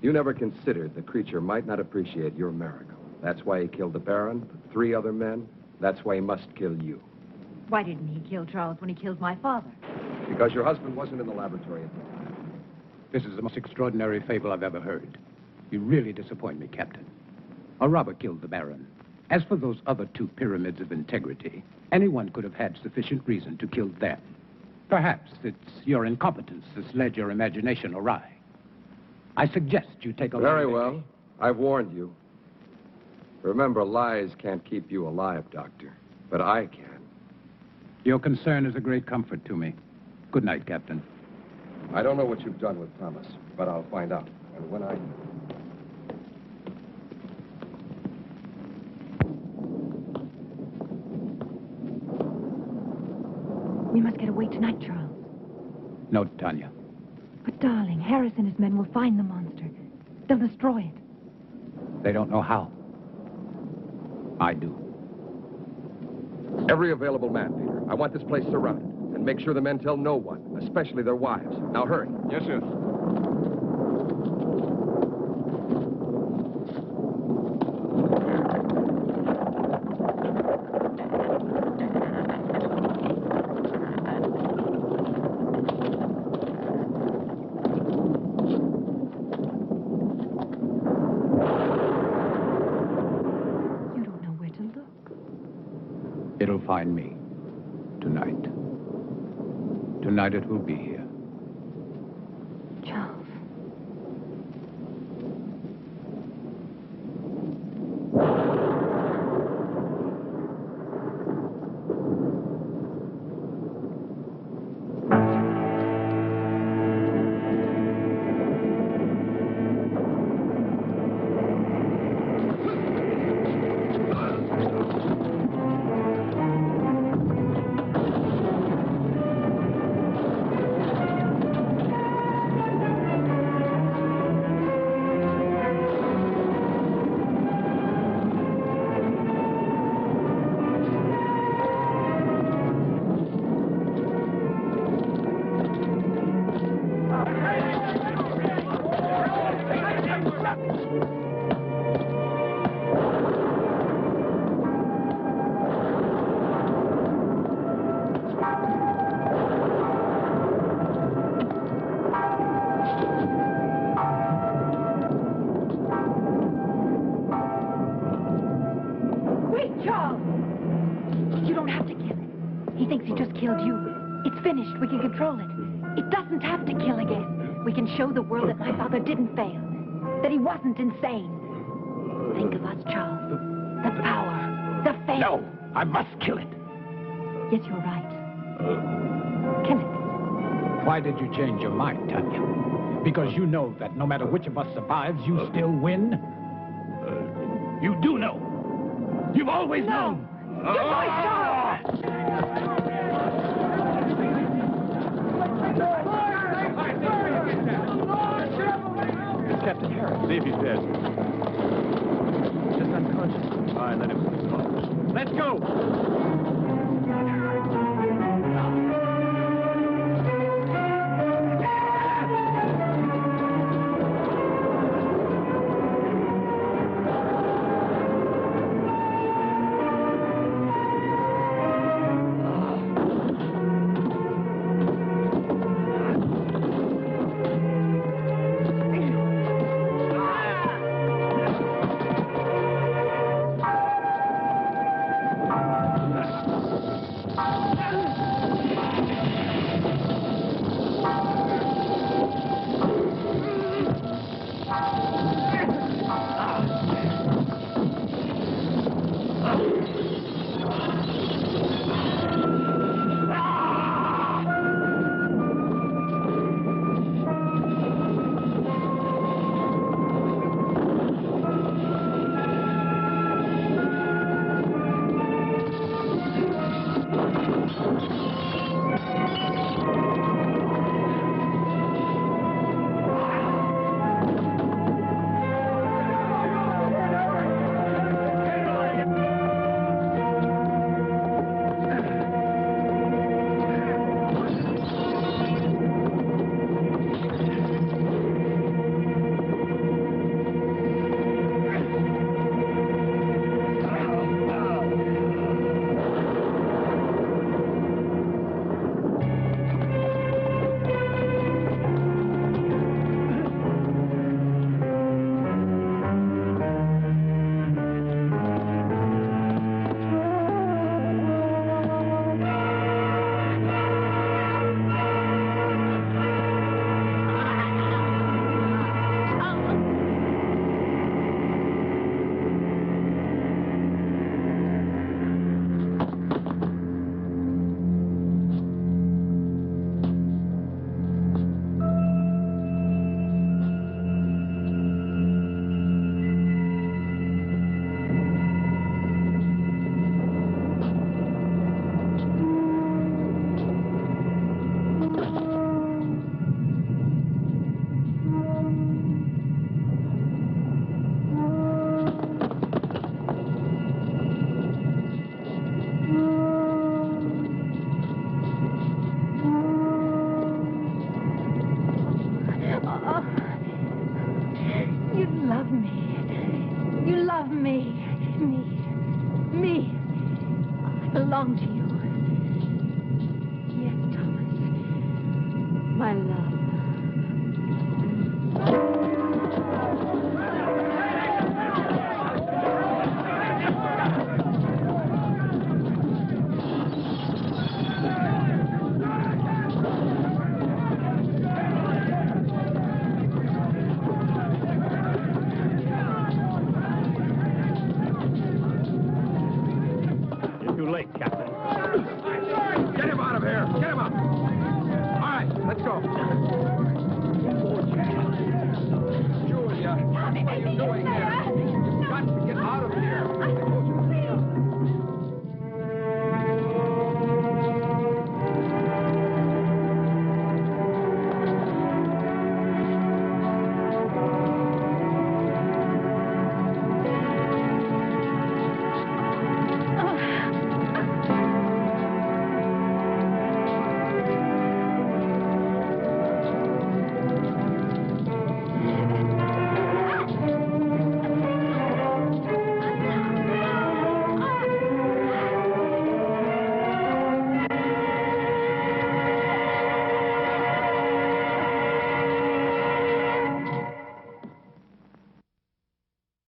You never considered the creature might not appreciate your miracle. That's why he killed the Baron, the 3 other men, That's why he must kill you. Why didn't he kill Charles when he killed my father? Because your husband wasn't in the laboratory at the time. This is the most extraordinary fable I've ever heard. You really disappoint me, Captain. A robber killed the Baron. As for those other 2 pyramids of integrity, anyone could have had sufficient reason to kill them. Perhaps it's your incompetence that's led your imagination awry. I suggest you take a look. Very well. I've warned you. Remember, lies can't keep you alive, Doctor. But I can. Your concern is a great comfort to me. Good night, Captain. I don't know what you've done with Thomas, but I'll find out. And when I... We must get away tonight, Charles. No, Tanya. But, darling, Harris and his men will find the monster. They'll destroy it. They don't know how. I do. Every available man, Peter. I want this place surrounded. And make sure the men tell no one, especially their wives. Now, hurry. Yes, sir. It'll find me. Tonight. Tonight it will be here. Charles. We can control it. It doesn't have to kill again. We can show the world that my father didn't fail, that he wasn't insane. Think of us, Charles. The power, the fame. No, I must kill it. Yes, you're right. Kill it. Why did you change your mind, Tanya? Because you know that no matter which of us survives, you still win? You do know. You've always known. Good boy, Charles! It's Captain Harris. See if he's dead. Just unconscious. All right, let him close. Let's go! belong to you. Yes, Thomas. My love.